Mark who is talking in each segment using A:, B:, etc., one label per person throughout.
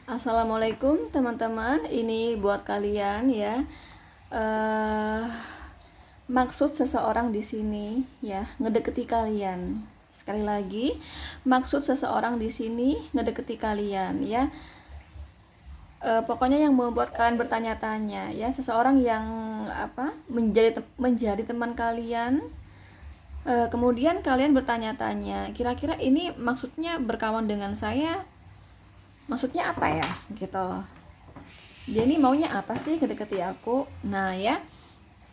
A: Assalamualaikum teman-teman, ini buat kalian ya. eh Maksud seseorang di sini ya ngedeketi kalian. Sekali lagi, maksud seseorang di sini ngedeketi kalian ya. Pokoknya yang membuat kalian bertanya-tanya ya, seseorang yang menjadi teman kalian. Kemudian kalian bertanya-tanya, kira-kira ini maksudnya berkawan dengan saya, maksudnya apa ya gitu loh. Dia ini maunya apa sih kedekati aku? Nah ya,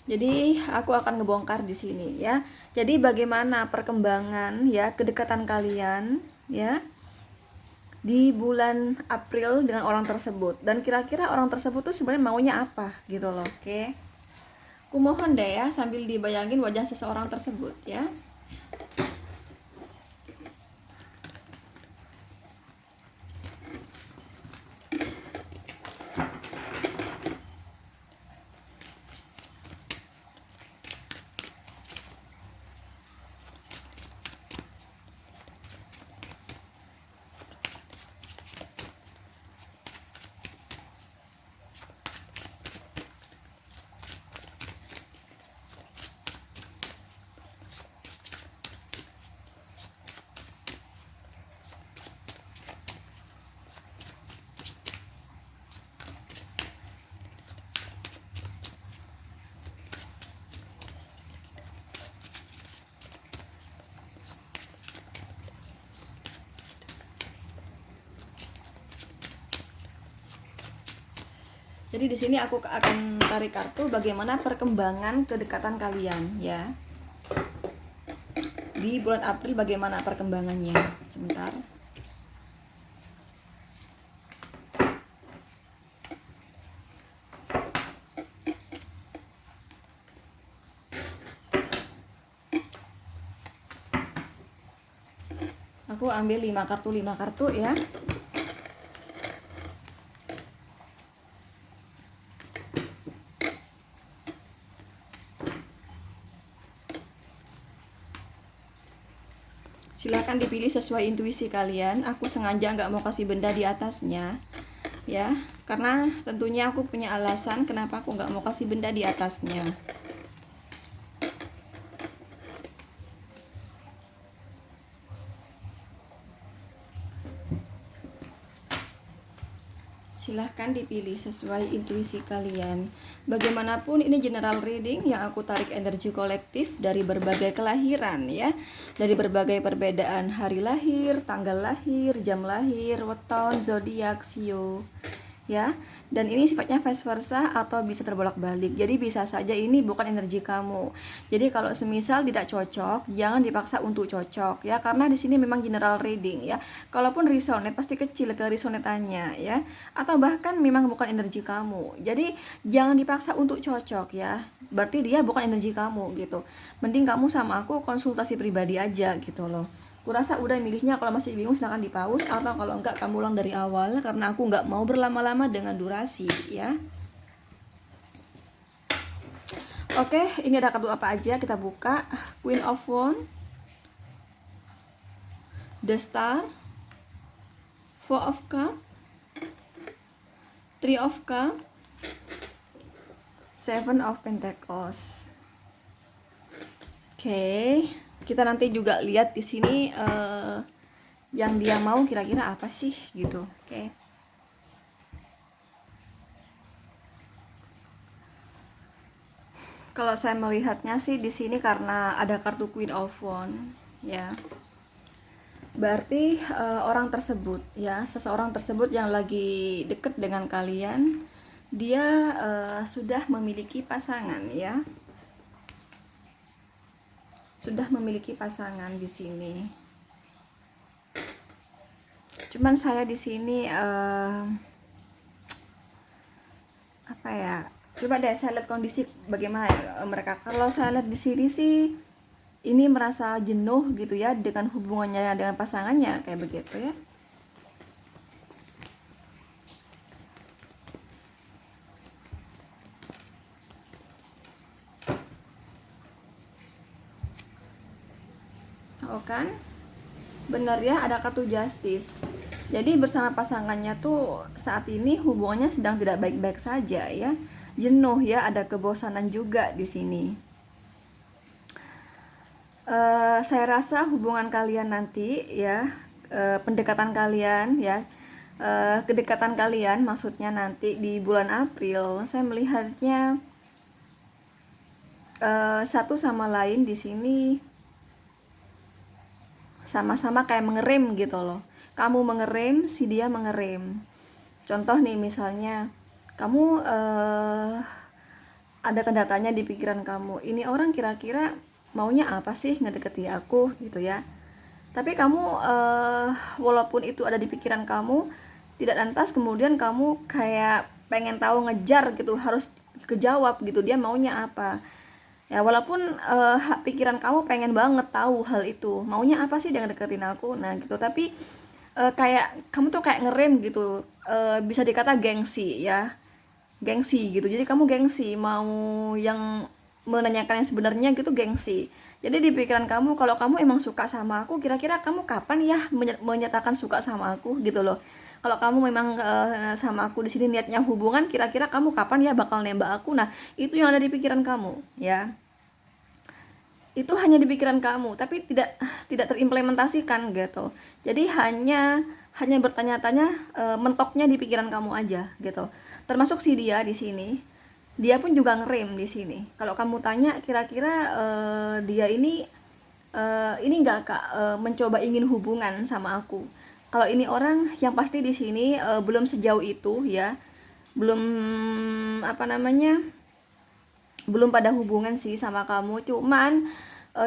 A: jadi aku akan ngebongkar di sini ya. Jadi bagaimana perkembangan ya kedekatan kalian ya di bulan April dengan orang tersebut, dan kira-kira orang tersebut tuh sebenarnya maunya apa gitu loh. Oke. Aku mohon deh ya sambil dibayangin wajah seseorang tersebut ya. Jadi di sini aku akan tarik kartu bagaimana perkembangan kedekatan kalian ya. Di bulan April bagaimana perkembangannya? Sebentar. Aku ambil 5 kartu ya. Silahkan dipilih sesuai intuisi kalian. Aku sengaja nggak mau kasih benda di atasnya ya, karena tentunya aku punya alasan kenapa aku nggak mau kasih benda di atasnya. Silahkan dipilih sesuai intuisi kalian. Bagaimanapun ini general reading yang aku tarik energi kolektif dari berbagai kelahiran ya. Dari berbagai perbedaan hari lahir, tanggal lahir, jam lahir, weton, zodiak, sio. Ya. Dan ini sifatnya vice versa atau bisa terbolak-balik. Jadi bisa saja ini bukan energi kamu. Jadi kalau semisal tidak cocok, jangan dipaksa untuk cocok ya, karena di sini memang general reading ya. Kalaupun resonate pasti kecil ke resonatannya ya. Atau bahkan memang bukan energi kamu. Jadi jangan dipaksa untuk cocok ya. Berarti dia bukan energi kamu gitu. Mending kamu sama aku konsultasi pribadi aja gitu loh. Kurasa udah milihnya, kalau masih bingung silahkan di pause, atau kalau enggak kamu ulang dari awal, karena aku enggak mau berlama-lama dengan durasi ya. Oke, ini ada kartu apa aja, kita buka. Queen of Wands, The Star, Four of Cups, Three of Cups, Seven of Pentacles. Oke, kita nanti juga lihat di sini yang dia mau kira-kira apa sih gitu. Oke. Kalau saya melihatnya sih di sini karena ada kartu Queen of Wands ya. Berarti orang tersebut ya, seseorang tersebut yang lagi deket dengan kalian, dia sudah memiliki pasangan ya. Sudah memiliki pasangan di sini. Cuman saya di sini apa ya? Coba deh saya lihat kondisi bagaimana ya mereka. Kalau saya lihat di sini sih ini merasa jenuh gitu ya dengan hubungannya dengan pasangannya kayak begitu ya. Oh kan? Bener ya, ada kartu justice. Jadi bersama pasangannya tuh saat ini hubungannya sedang tidak baik-baik saja ya. Jenuh ya, ada kebosanan juga di sini. Saya rasa hubungan kalian nanti ya, pendekatan kalian ya, kedekatan kalian maksudnya nanti di bulan April, saya melihatnya satu sama lain di sini sama-sama kayak mengerem gitu loh. Kamu mengerem, si dia mengerem. Contoh nih misalnya, kamu ada tanda tanya di pikiran kamu, ini orang kira-kira maunya apa sih ngedeketi aku gitu ya. Tapi kamu walaupun itu ada di pikiran kamu, tidak lantas kemudian kamu kayak pengen tahu, ngejar gitu, harus kejawab gitu dia maunya apa. Ya walaupun pikiran kamu pengen banget tahu hal itu, maunya apa sih dia ngedeketin aku, nah gitu. Tapi kayak kamu tuh kayak ngerem gitu, bisa dikata gengsi ya, gengsi gitu. Jadi kamu gengsi mau yang menanyakan yang sebenarnya gitu, gengsi. Jadi di pikiran kamu, kalau kamu emang suka sama aku, kira-kira kamu kapan ya menyatakan suka sama aku gitu loh. Kalau kamu memang sama aku di sini niatnya hubungan, kira-kira kamu kapan ya bakal nembak aku. Nah itu yang ada di pikiran kamu ya, itu hanya di pikiran kamu tapi tidak terimplementasikan gitu. Jadi hanya bertanya-tanya, mentoknya di pikiran kamu aja gitu. Termasuk si dia di sini, dia pun juga ngerem di sini. Kalau kamu tanya kira-kira dia ini enggak Kak, mencoba ingin hubungan sama aku. Kalau ini orang yang pasti di sini belum sejauh itu ya. Belum apa namanya? Belum pada hubungan sih sama kamu, cuman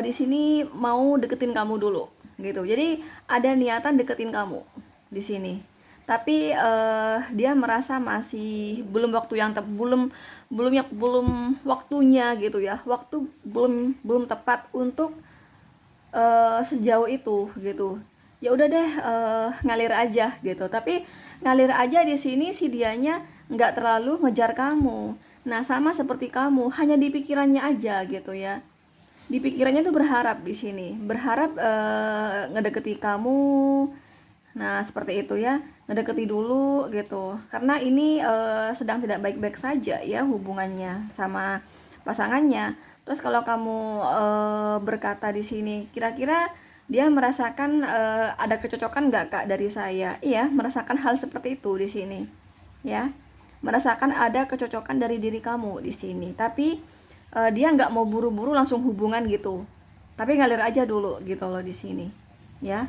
A: di sini mau deketin kamu dulu gitu. Jadi ada niatan deketin kamu di sini, tapi dia merasa masih belum waktu yang belum waktunya gitu ya, waktu belum tepat untuk sejauh itu gitu. Ya udah deh, ngalir aja gitu. Tapi ngalir aja di sini si dianya nggak terlalu ngejar kamu. Nah sama seperti kamu, hanya di pikirannya aja gitu ya. Di pikirannya tuh berharap di sini, berharap ngedeketi kamu. Nah seperti itu ya, ngedeketi dulu gitu. Karena ini sedang tidak baik-baik saja ya hubungannya sama pasangannya. Terus kalau kamu berkata di sini, kira-kira dia merasakan ada kecocokan nggak Kak dari saya? Iya, merasakan hal seperti itu di sini, ya. Merasakan ada kecocokan dari diri kamu di sini. Tapi dia nggak mau buru-buru langsung hubungan gitu. Tapi ngalir aja dulu gitu loh di sini, ya.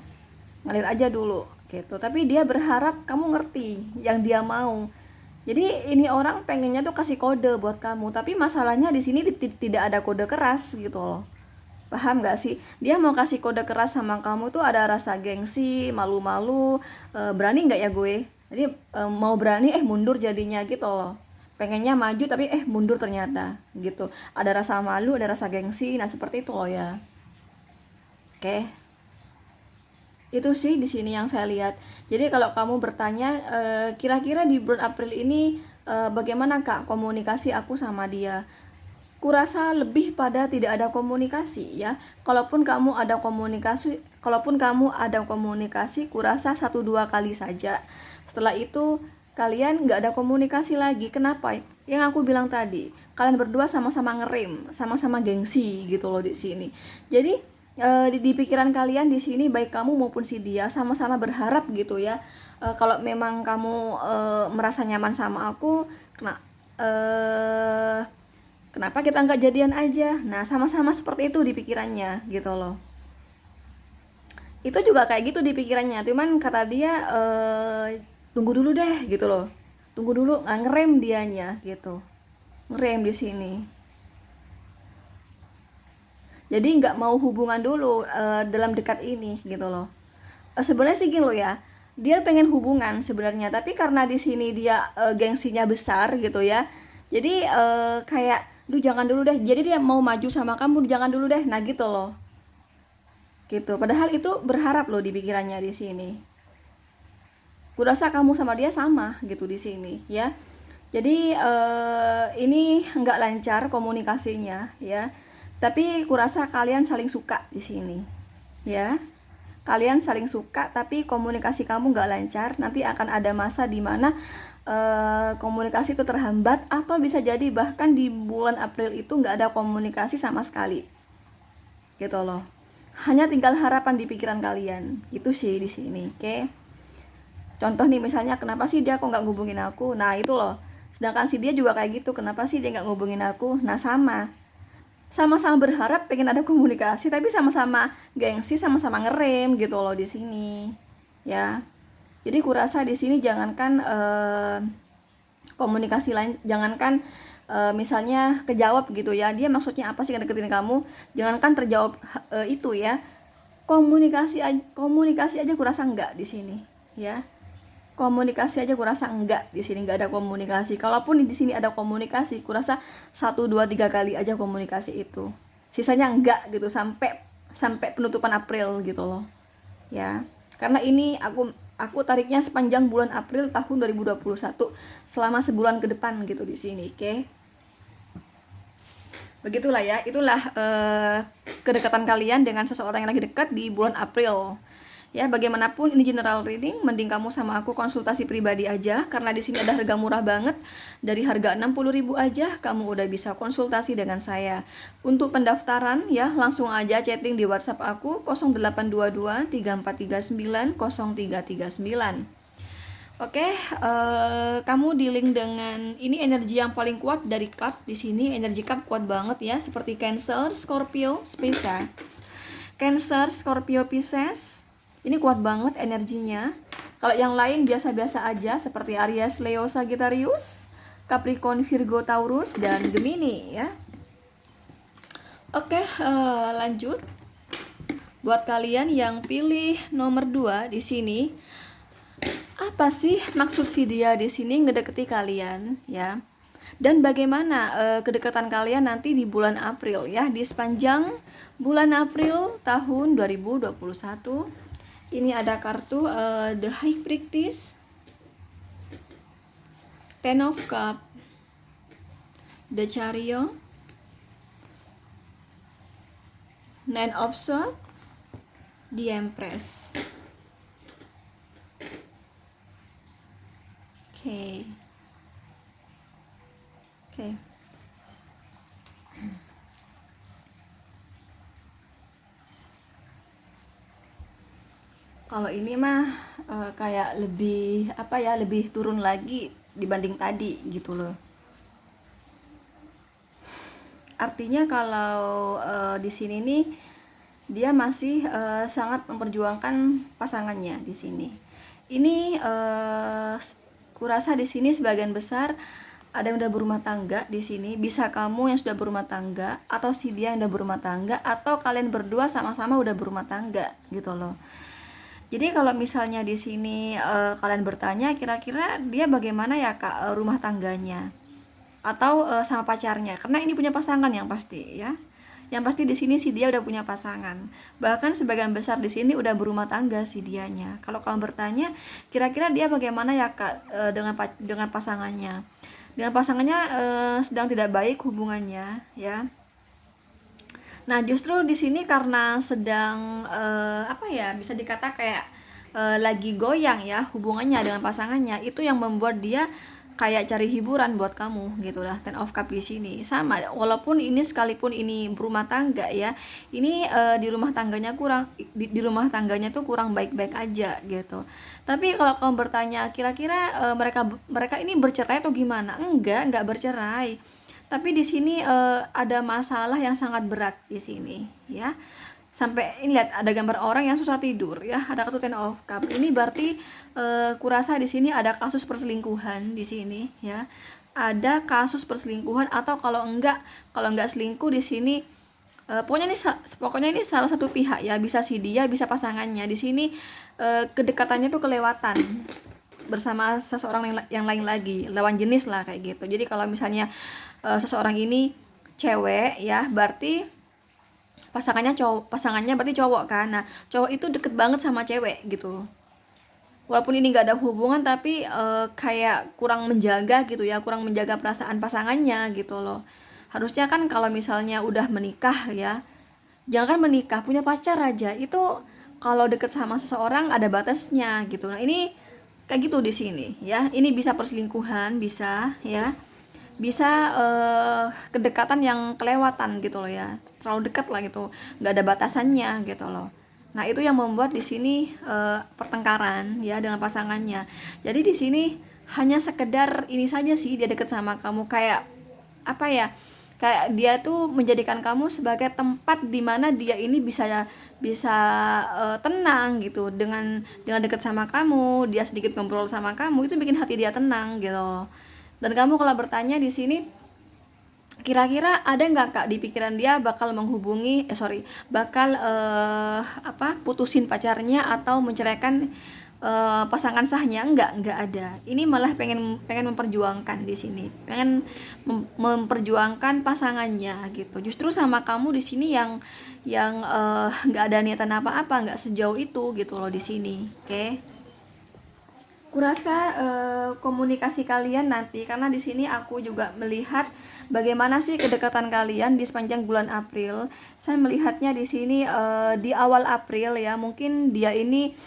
A: Ngalir aja dulu gitu. Tapi dia berharap kamu ngerti yang dia mau. Jadi ini orang pengennya tuh kasih kode buat kamu, tapi masalahnya di sini tidak ada kode keras gitu loh. Paham gak sih? Dia mau kasih kode keras sama kamu tuh ada rasa gengsi, malu-malu, berani nggak ya gue? Jadi mau berani mundur jadinya gitu loh. Pengennya maju tapi mundur ternyata gitu. Ada rasa malu, ada rasa gengsi. Nah, seperti itu loh ya. Oke. Itu sih di sini yang saya lihat. Jadi kalau kamu bertanya kira-kira di bulan April ini bagaimana Kak komunikasi aku sama dia? Kurasa lebih pada tidak ada komunikasi ya. Kalaupun kamu ada komunikasi, kurasa 1-2 kali saja. Setelah itu kalian nggak ada komunikasi lagi. Kenapa? Yang aku bilang tadi, kalian berdua sama-sama ngerem, sama-sama gengsi gitu loh di sini. Jadi di pikiran kalian di sini, baik kamu maupun si dia sama-sama berharap gitu ya. Kalau memang kamu merasa nyaman sama aku, kenapa kita nggak jadian aja? Nah sama-sama seperti itu di pikirannya gitu loh. Itu juga kayak gitu di pikirannya, cuman kata dia tunggu dulu deh gitu loh. Tunggu dulu, nggak ngerem dianya gitu. Ngerem di sini. Jadi nggak mau hubungan dulu dalam dekat ini gitu loh. Sebenarnya sih gini loh ya, dia pengen hubungan sebenarnya, tapi karena di sini dia gengsinya besar gitu ya. Jadi kayak, duh jangan dulu deh. Jadi dia mau maju sama kamu, jangan dulu deh. Nah gitu loh. Gitu. Padahal itu berharap loh di pikirannya di sini. Kurasa kamu sama dia sama gitu di sini ya. Jadi ini nggak lancar komunikasinya ya. Tapi kurasa kalian saling suka di sini, ya. kalian saling suka tapi komunikasi kamu nggak lancar, nanti akan ada masa dimana komunikasi itu terhambat, atau bisa jadi bahkan di bulan April itu nggak ada komunikasi sama sekali gitu loh, hanya tinggal harapan di pikiran kalian gitu sih di sini. Oke, contoh nih misalnya, kenapa sih dia kok nggak ngubungin aku, nah itu loh, sedangkan si dia juga kayak gitu, kenapa sih dia nggak ngubungin aku. Nah sama-sama berharap pengen ada komunikasi, tapi sama-sama gengsi, sama-sama ngerem gitu loh di sini ya. Jadi kurasa di sini jangankan komunikasi lain, jangankan misalnya kejawab gitu ya, dia maksudnya apa sih ngedeketin kamu, jangankan terjawab itu ya, komunikasi aja kurasa enggak di sini ya. Komunikasi aja kurasa enggak di sini, enggak ada komunikasi. Kalaupun di sini ada komunikasi, kurasa 1 2 3 kali aja komunikasi itu. Sisanya enggak gitu sampai penutupan April gitu loh. Ya. Karena ini aku tariknya sepanjang bulan April tahun 2021 selama sebulan ke depan gitu di sini, oke? Begitulah ya, itulah kedekatan kalian dengan seseorang yang lagi dekat di bulan April. Ya, bagaimanapun ini general reading, mending kamu sama aku konsultasi pribadi aja, karena di sini ada harga murah banget. Dari harga 60.000 aja kamu udah bisa konsultasi dengan saya. Untuk pendaftaran ya, langsung aja chatting di WhatsApp aku 0822 3439 0339. Oke, kamu dealing dengan ini energi yang paling kuat dari cup di sini. Energi cup kuat banget ya, seperti Cancer, Scorpio, Pisces. Cancer, Scorpio, Pisces. Ini kuat banget energinya. Kalau yang lain biasa-biasa aja, seperti Aries, Leo, Sagittarius, Capricorn, Virgo, Taurus, dan Gemini ya. Oke, lanjut. Buat kalian yang pilih nomor 2 di sini, apa sih maksud si dia di sini ngedeketi kalian ya? Dan bagaimana kedekatan kalian nanti di bulan April ya, di sepanjang bulan April tahun 2021. Ini ada kartu The High Priestess, Ten of Cups, The Chariot, Nine of Swords, The Empress. Oke. Kalau ini mah kayak lebih apa ya, lebih turun lagi dibanding tadi gitu loh. Artinya kalau di sini nih dia masih sangat memperjuangkan pasangannya di sini. Ini kurasa di sini sebagian besar ada yang udah berumah tangga di sini, bisa kamu yang sudah berumah tangga, atau si dia yang udah berumah tangga, atau kalian berdua sama-sama udah berumah tangga gitu loh. Jadi kalau misalnya di sini kalian bertanya kira-kira dia bagaimana ya Kak rumah tangganya, atau sama pacarnya, karena ini punya pasangan yang pasti ya. Yang pasti di sini si dia udah punya pasangan. Bahkan sebagian besar di sini udah berumah tangga si dianya. Kalau kamu bertanya kira-kira dia bagaimana ya Kak dengan pasangannya. Dengan pasangannya sedang tidak baik hubungannya ya. Nah, justru di sini karena sedang apa ya, bisa dikata kayak lagi goyang ya hubungannya dengan pasangannya, itu yang membuat dia kayak cari hiburan buat kamu gitu lah. Ten of Cup di sini sama, walaupun ini sekalipun ini berumah tangga ya, ini di rumah tangganya di rumah tangganya tuh kurang baik-baik aja gitu. Tapi kalau kamu bertanya kira-kira mereka ini bercerai atau gimana, enggak bercerai. Tapi di sini ada masalah yang sangat berat di sini ya. Sampai ini lihat ada gambar orang yang susah tidur ya, ada kartu Ten of Cup. Ini berarti kurasa di sini ada kasus perselingkuhan di sini ya. Ada kasus perselingkuhan, atau kalau enggak selingkuh di sini pokoknya ini salah satu pihak ya, bisa si dia, bisa pasangannya. Di sini kedekatannya tuh kelewatan bersama seseorang yang lain lagi, lawan jenis lah kayak gitu. Jadi kalau misalnya seseorang ini cewek ya, berarti pasangannya berarti cowok kan. Nah, cowok itu deket banget sama cewek gitu. Walaupun ini nggak ada hubungan, tapi kayak kurang menjaga gitu ya, kurang menjaga perasaan pasangannya gitu loh. Harusnya kan kalau misalnya udah menikah ya, jangan menikah, punya pacar aja itu kalau deket sama seseorang ada batasnya gitu. Nah ini kayak gitu di sini ya. Ini bisa perselingkuhan, bisa ya, bisa kedekatan yang kelewatan gitu loh ya, terlalu dekat lah gitu, nggak ada batasannya gitu loh. Nah itu yang membuat di sini pertengkaran ya dengan pasangannya. Jadi di sini hanya sekedar ini saja sih, dia deket sama kamu kayak apa ya, kayak dia tuh menjadikan kamu sebagai tempat di mana dia ini bisa tenang gitu, dengan deket sama kamu, dia sedikit ngobrol sama kamu itu bikin hati dia tenang gitu. Dan kamu kalau bertanya di sini, kira-kira ada nggak kak di pikiran dia bakal menghubungi, bakal putusin pacarnya atau menceraikan pasangan sahnya? Nggak ada. Ini malah pengen pengen memperjuangkan di sini, pengen memperjuangkan pasangannya gitu. Justru sama kamu di sini yang nggak ada niatan apa-apa, nggak sejauh itu gitu loh di sini. Oke. Kurasa komunikasi kalian nanti, karena di sini aku juga melihat bagaimana sih kedekatan kalian di sepanjang bulan April. Saya melihatnya di sini di awal April ya, mungkin dia ini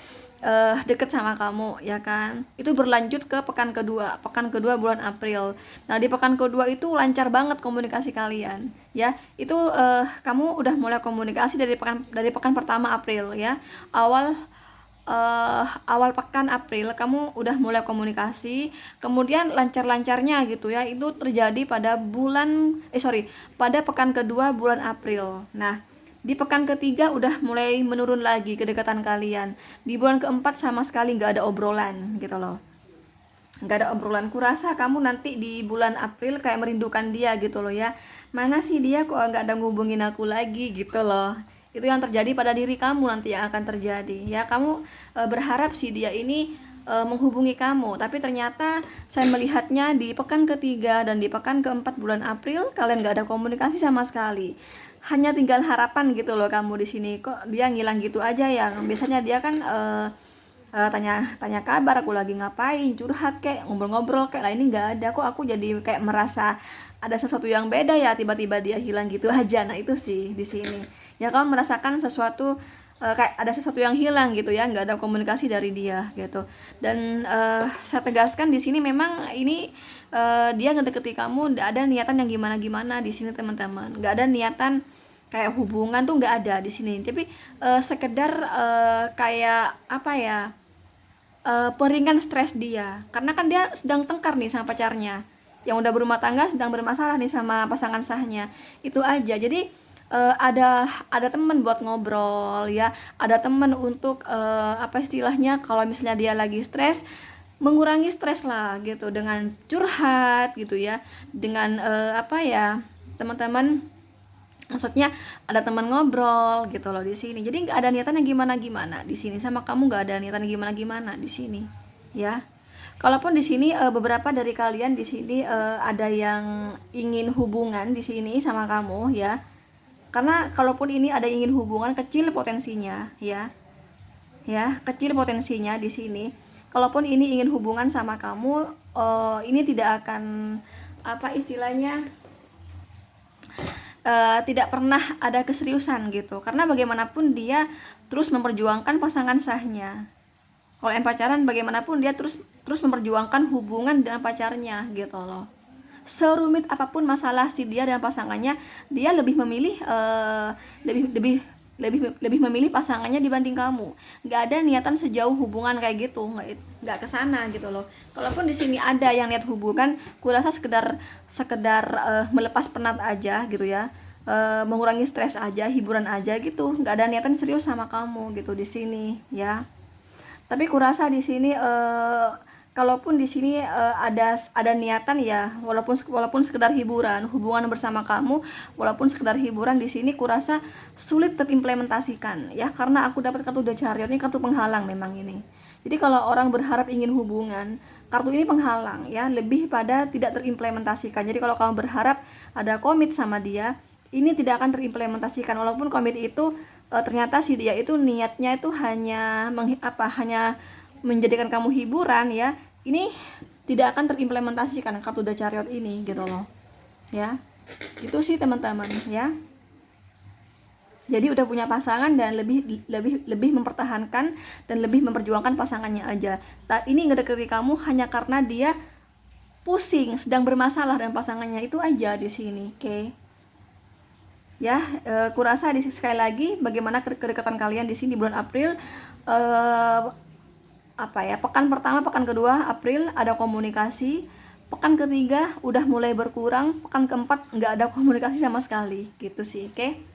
A: deket sama kamu ya kan. Itu berlanjut ke pekan kedua bulan April. Nah di pekan kedua itu lancar banget komunikasi kalian ya. Itu kamu udah mulai komunikasi dari pekan pertama April ya. Awal pekan April kamu udah mulai komunikasi, kemudian lancar-lancarnya gitu ya itu terjadi pada pekan kedua bulan April. Nah di pekan ketiga udah mulai menurun lagi kedekatan kalian. Di bulan keempat sama sekali nggak ada obrolan gitu loh, nggak ada obrolan. Kurasa kamu nanti di bulan April kayak merindukan dia gitu loh ya, mana sih dia kok nggak ada ngubungin aku lagi gitu loh. Itu yang terjadi pada diri kamu nanti, yang akan terjadi ya. Kamu berharap sih dia ini menghubungi kamu, tapi ternyata saya melihatnya di pekan ketiga dan di pekan keempat bulan April kalian nggak ada komunikasi sama sekali. Hanya tinggal harapan gitu loh kamu di sini, kok dia ngilang gitu aja ya. Biasanya dia kan tanya kabar, aku lagi ngapain, curhat kayak ngobrol-ngobrol kayak. Lah ini nggak ada, kok aku jadi kayak merasa ada sesuatu yang beda ya, tiba-tiba dia hilang gitu aja. Nah itu sih di sini ya, kamu merasakan sesuatu kayak ada sesuatu yang hilang gitu ya, nggak ada komunikasi dari dia gitu. Dan saya tegaskan di sini memang ini dia ngedeketi kamu, nggak ada niatan yang gimana-gimana di sini teman-teman, nggak ada niatan kayak hubungan tuh nggak ada di sini, tapi sekedar kayak apa ya, peringan stres dia, karena kan dia sedang tengkar nih sama pacarnya yang udah berumah tangga, sedang bermasalah nih sama pasangan sahnya. Itu aja. Jadi ada temen buat ngobrol ya, ada temen untuk apa istilahnya, kalau misalnya dia lagi stres, mengurangi stres lah gitu dengan curhat gitu ya, dengan apa ya teman-teman, maksudnya ada teman ngobrol gitu loh di sini. Jadi nggak ada niatan yang gimana-gimana di sini, sama kamu nggak ada niatan yang gimana-gimana di sini ya. Kalaupun di sini beberapa dari kalian di sini ada yang ingin hubungan di sini sama kamu ya, karena kalaupun ini ada ingin hubungan, kecil potensinya ya, kecil potensinya di sini. Kalaupun ini ingin hubungan sama kamu, ini tidak akan apa istilahnya, tidak pernah ada keseriusan gitu, karena bagaimanapun dia terus memperjuangkan pasangan sahnya. Kalau yang pacaran bagaimanapun dia terus memperjuangkan hubungan dengan pacarnya gitu loh. Serumit apapun masalah si dia dan pasangannya, dia lebih memilih lebih memilih pasangannya dibanding kamu. Nggak ada niatan sejauh hubungan kayak gitu, nggak kesana gitu loh. Kalaupun di sini ada yang niat hubungan, kurasa sekedar melepas penat aja gitu ya, mengurangi stres aja, hiburan aja gitu. Nggak ada niatan serius sama kamu gitu di sini ya. Tapi kurasa di sini kalaupun di sini ada niatan ya, walaupun sekedar hiburan, hubungan bersama kamu, walaupun sekedar hiburan, di sini kurasa sulit terimplementasikan ya, karena aku dapat kartu The Chariot, ini kartu penghalang memang ini. Jadi kalau orang berharap ingin hubungan, kartu ini penghalang ya, lebih pada tidak terimplementasikan. Jadi kalau kamu berharap ada komit sama dia, ini tidak akan terimplementasikan. Walaupun komit itu ternyata si dia itu niatnya itu hanya hanya menjadikan kamu hiburan ya, ini tidak akan terimplementasikan kartu The Chariot ini gitu loh ya. Itu sih teman-teman ya. Jadi udah punya pasangan dan lebih mempertahankan dan lebih memperjuangkan pasangannya aja. Ini ngedeketi kamu hanya karena dia pusing, sedang bermasalah dengan pasangannya, itu aja di sini, oke? Ya, kurasa sekali lagi bagaimana kedekatan kalian di sini di bulan April. Pekan pertama, pekan kedua April ada komunikasi, pekan ketiga udah mulai berkurang, pekan keempat nggak ada komunikasi sama sekali, gitu sih, oke?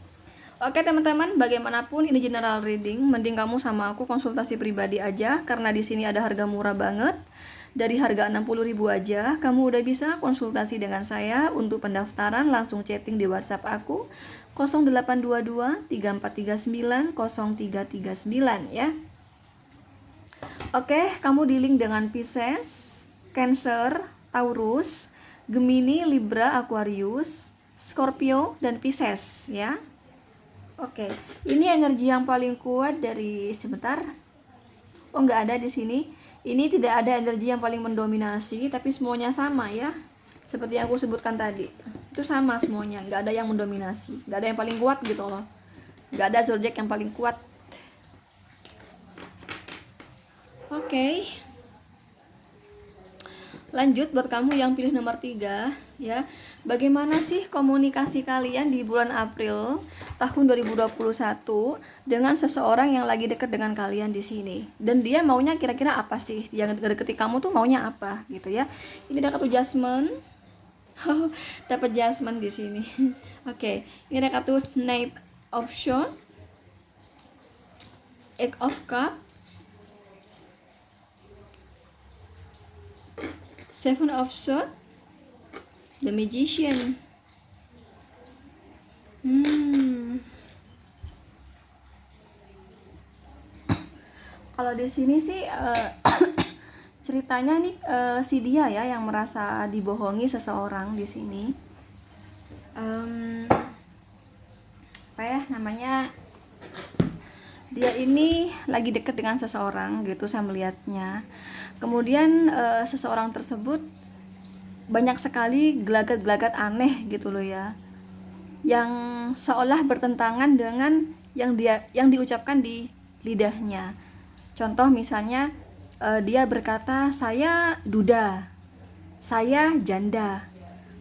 A: Oke teman-teman, bagaimanapun ini general reading, mending kamu sama aku konsultasi pribadi aja, karena di sini ada harga murah banget. Dari harga 60.000 aja, kamu udah bisa konsultasi dengan saya. Untuk pendaftaran langsung chatting di WhatsApp aku 0822 3439 0339 ya. Oke, kamu dealing dengan Pisces, Cancer, Taurus, Gemini, Libra, Aquarius, Scorpio, dan Pisces ya. Oke, ini energi yang paling kuat dari sebentar. Oh, nggak ada di sini. Ini tidak ada energi yang paling mendominasi, tapi semuanya sama ya. Seperti yang aku sebutkan tadi, itu sama semuanya, nggak ada yang mendominasi, nggak ada yang paling kuat gitu loh. Nggak ada zodiak yang paling kuat. Oke. Lanjut buat kamu yang pilih nomor 3 ya. Bagaimana sih komunikasi kalian di bulan April tahun 2021 dengan seseorang yang lagi deket dengan kalian di sini? Dan dia maunya kira-kira apa sih? Yang deketi kamu tuh maunya apa gitu ya. Ini ada kartu Judgment. Dapat Judgment di sini. Oke, ini ada kartu Knight of Swords, Eight of Cups, Seven of Swords, The Magician. Kalau di sini sih ceritanya nih si dia ya yang merasa dibohongi seseorang di sini. Apa ya namanya? Dia ini lagi deket dengan seseorang gitu, saya melihatnya. Kemudian seseorang tersebut banyak sekali gelagat-gelagat aneh gitu loh ya, yang seolah bertentangan dengan yang diucapkan di lidahnya. Contoh misalnya dia berkata saya duda, saya janda,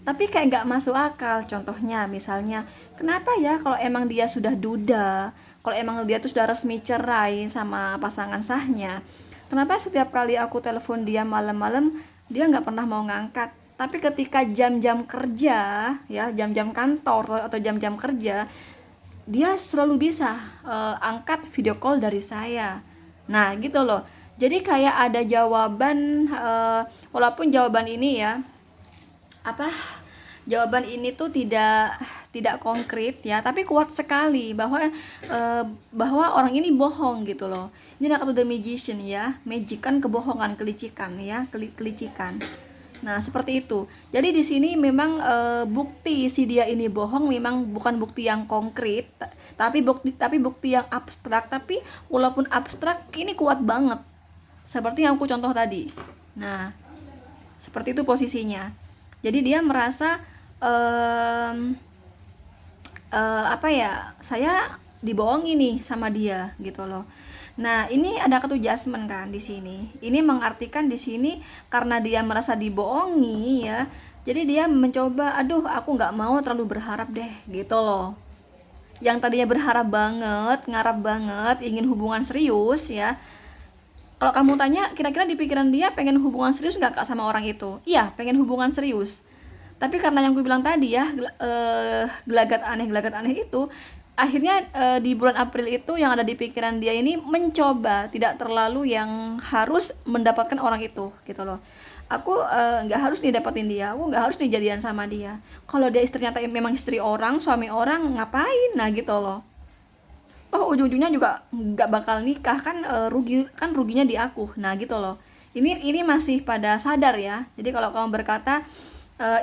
A: tapi kayak nggak masuk akal. Contohnya misalnya, kenapa ya kalau emang dia sudah duda, kalau emang dia tuh sudah resmi cerai sama pasangan sahnya, kenapa setiap kali aku telepon dia malam-malam dia nggak pernah mau ngangkat? Tapi ketika jam-jam kerja ya, jam-jam kantor atau jam-jam kerja, dia selalu bisa angkat video call dari saya. Nah gitu loh. Jadi kayak ada jawaban, walaupun jawaban ini ya jawaban ini tuh tidak konkret ya, tapi kuat sekali bahwa orang ini bohong gitu loh. Ini ada kartu The Magician ya, magic kan kebohongan, kelicikan ya, kelicikan. Nah seperti itu. Jadi di sini memang bukti si dia ini bohong memang bukan bukti yang konkret, tapi bukti yang abstrak. Tapi walaupun abstrak ini kuat banget, seperti yang aku contoh tadi. Nah seperti itu posisinya. Jadi dia merasa saya dibohongi nih sama dia gitu loh. Nah, ini ada kartu Judgment kan di sini. Ini mengartikan di sini karena dia merasa dibohongi ya. Jadi dia mencoba, aduh aku nggak mau terlalu berharap deh gitu loh. Yang tadinya berharap banget, ngarap banget, ingin hubungan serius ya. Kalau kamu tanya, kira-kira di pikiran dia pengen hubungan serius nggak Kak sama orang itu? Iya, pengen hubungan serius. Tapi karena yang gue bilang tadi ya, gelagat aneh itu, akhirnya di bulan April itu yang ada di pikiran dia ini mencoba tidak terlalu yang harus mendapatkan orang itu gitu loh. Aku nggak harus nih dapetin dia, aku nggak harus nih jadian sama dia. Kalau dia ternyata memang istri orang, suami orang, ngapain? Nah gitu loh. Oh ujung-ujungnya juga nggak bakal nikah kan, ruginya di aku. Nah gitu loh. Ini masih pada sadar ya. Jadi kalau kamu berkata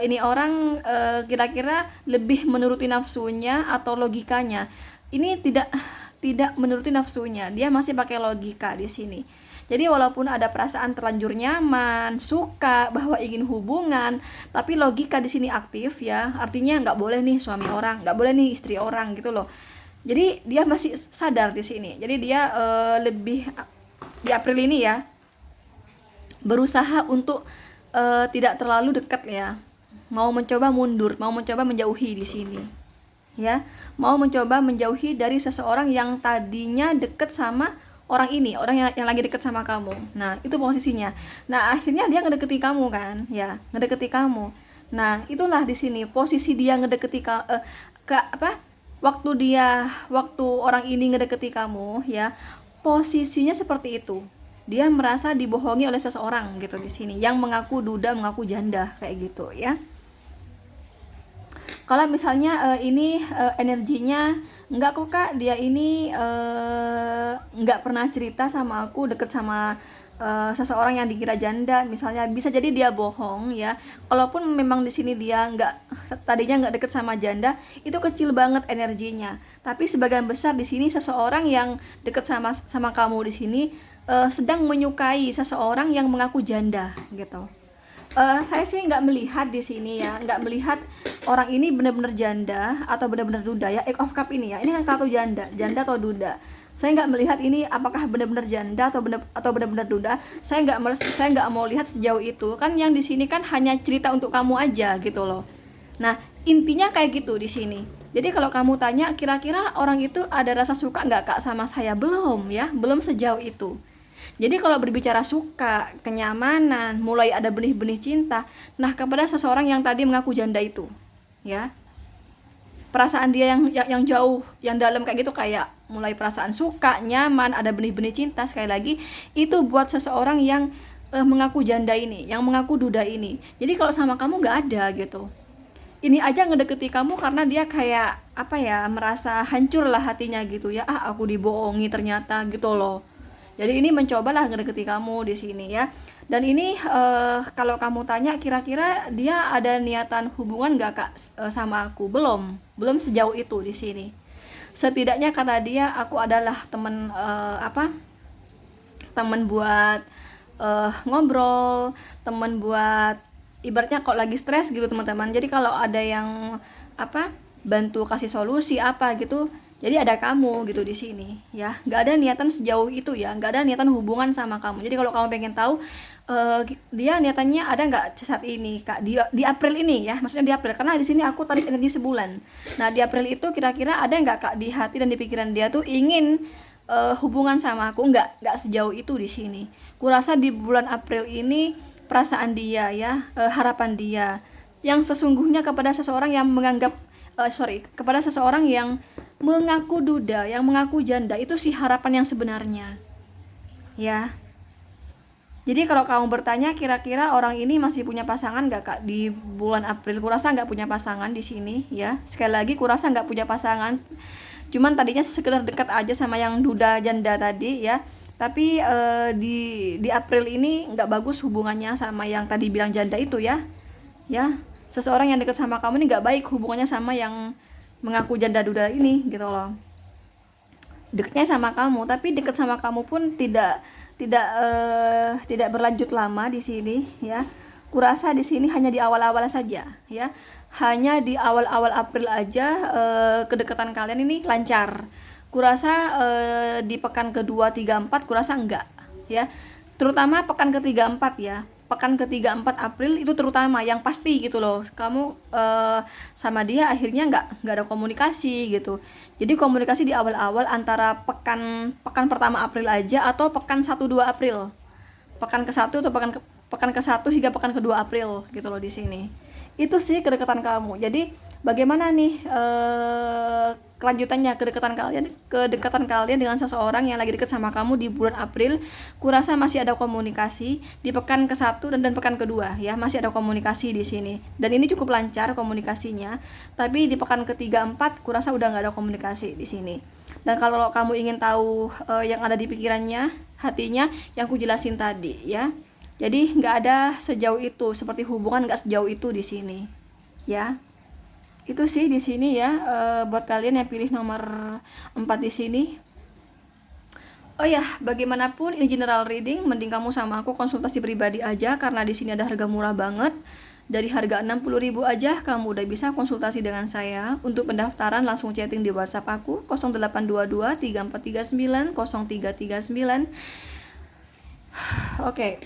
A: ini orang kira-kira lebih menuruti nafsunya atau logikanya, ini tidak menuruti nafsunya, dia masih pakai logika di sini. Jadi walaupun ada perasaan terlanjur nyaman, suka, bahwa ingin hubungan, tapi logika di sini aktif ya, artinya nggak boleh nih suami orang, nggak boleh nih istri orang gitu loh. Jadi dia masih sadar di sini. Jadi dia lebih di April ini ya berusaha untuk tidak terlalu dekat ya. Mau mencoba mundur, mau mencoba menjauhi di sini. Ya, mau mencoba menjauhi dari seseorang yang tadinya deket sama orang ini, orang yang lagi deket sama kamu. Nah, itu posisinya. Nah, akhirnya dia ngedeketi kamu kan, ya, ngedeketi kamu. Nah, itulah di sini posisi dia ngedeketi ke apa? Waktu orang ini ngedeketi kamu, ya, posisinya seperti itu. Dia merasa dibohongi oleh seseorang gitu di sini, yang mengaku duda, mengaku janda kayak gitu ya. Kalau misalnya ini energinya enggak kok kak, dia ini enggak pernah cerita sama aku deket sama seseorang yang dikira janda, misalnya bisa jadi dia bohong ya. Kalaupun memang di sini dia tadinya enggak deket sama janda, itu kecil banget energinya. Tapi sebagian besar di sini seseorang yang deket sama kamu di sini sedang menyukai seseorang yang mengaku janda gitu. Saya sih nggak melihat di sini ya, nggak melihat orang ini benar-benar janda atau benar-benar duda ya. Eight of Cup ini ya, ini kan kartu janda atau duda. Saya nggak melihat ini apakah benar-benar janda atau benar-benar duda. Saya nggak mau lihat sejauh itu. Kan yang di sini kan hanya cerita untuk kamu aja gitu loh. Nah, intinya kayak gitu di sini. Jadi kalau kamu tanya kira-kira orang itu ada rasa suka nggak kak sama saya, belum ya, belum sejauh itu. Jadi kalau berbicara suka, kenyamanan, mulai ada benih-benih cinta, nah kepada seseorang yang tadi mengaku janda itu, ya. Perasaan dia yang jauh, yang dalam kayak gitu, kayak mulai perasaan suka, nyaman, ada benih-benih cinta, sekali lagi itu buat seseorang yang mengaku janda ini, yang mengaku duda ini. Jadi kalau sama kamu nggak ada gitu. Ini aja ngedeketi kamu karena dia kayak apa ya, merasa hancur lah hatinya gitu ya. Ah, aku dibohongi ternyata gitu loh. Jadi ini mencobalah ngedeketi kamu di sini ya. Dan ini kalau kamu tanya kira-kira dia ada niatan hubungan gak kak sama aku? Belum sejauh itu di sini. Setidaknya kata dia, aku adalah teman teman buat ngobrol, teman buat ibaratnya kok lagi stres gitu teman-teman. Jadi kalau ada yang bantu kasih solusi apa gitu, jadi ada kamu gitu di sini ya. Nggak ada niatan sejauh itu ya, nggak ada niatan hubungan sama kamu. Jadi kalau kamu pengen tahu dia niatannya ada nggak saat ini kak, di April ini ya, maksudnya di April, karena di sini aku tarik energi sebulan. Nah di April itu kira-kira ada nggak kak di hati dan di pikiran dia tuh ingin hubungan sama aku? Nggak sejauh itu di sini. Kurasa di bulan April ini perasaan dia ya, harapan dia yang sesungguhnya kepada seseorang yang kepada seseorang yang mengaku duda, yang mengaku janda, itu sih harapan yang sebenarnya ya. Jadi kalau kamu bertanya kira-kira orang ini masih punya pasangan gak kak di bulan April, kurasa nggak punya pasangan di sini ya. Sekali lagi kurasa nggak punya pasangan, cuman tadinya sekedar dekat aja sama yang duda janda tadi ya. Tapi di April ini nggak bagus hubungannya sama yang tadi bilang janda itu ya. Seseorang yang dekat sama kamu ini nggak baik hubungannya sama yang mengaku janda duda ini gitu loh. Dekatnya sama kamu, tapi dekat sama kamu pun tidak berlanjut lama di sini ya. Kurasa di sini hanya di awal-awal saja ya. Hanya di awal-awal April aja kedekatan kalian ini lancar. Kurasa di pekan kedua, 3, 4 kurasa enggak ya. Terutama pekan ketiga 4 ya. Pekan ketiga 4 April itu terutama yang pasti gitu loh, kamu sama dia akhirnya nggak ada komunikasi gitu. Jadi komunikasi di awal-awal antara pekan pertama April aja atau pekan 1-2 April, pekan ke-1 atau pekan ke-1 hingga pekan ke-2 April gitu loh di sini. Itu sih kedekatan kamu. Jadi bagaimana nih kelanjutannya kedekatan kalian dengan seseorang yang lagi dekat sama kamu di bulan April? Kurasa masih ada komunikasi di pekan ke-1 dan pekan kedua ya, masih ada komunikasi di sini. Dan ini cukup lancar komunikasinya. Tapi di pekan ketiga 4 kurasa udah nggak ada komunikasi di sini. Dan kalau kamu ingin tahu yang ada di pikirannya, hatinya, yang ku jelasin tadi ya. Jadi nggak ada sejauh itu, seperti hubungan nggak sejauh itu di sini, ya. Itu sih di sini ya, buat kalian yang pilih nomor 4 di sini. Oh ya, bagaimanapun ini general reading, mending kamu sama aku konsultasi pribadi aja karena di sini ada harga murah banget Dari harga 60.000 aja kamu udah bisa konsultasi dengan saya. Untuk pendaftaran langsung chatting di WhatsApp aku 0822 3439 0339. Oke.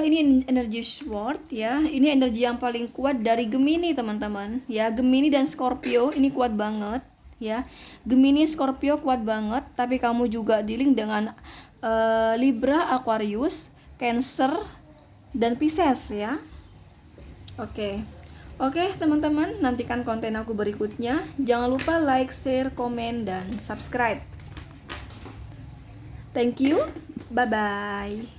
A: Ini energi sword ya. Ini energi yang paling kuat dari Gemini, teman-teman. Ya, Gemini dan Scorpio ini kuat banget ya. Gemini, Scorpio kuat banget, tapi kamu juga dealing dengan Libra, Aquarius, Cancer dan Pisces ya. Oke, teman-teman, nantikan konten aku berikutnya. Jangan lupa like, share, komen, dan subscribe. Thank you. Bye bye.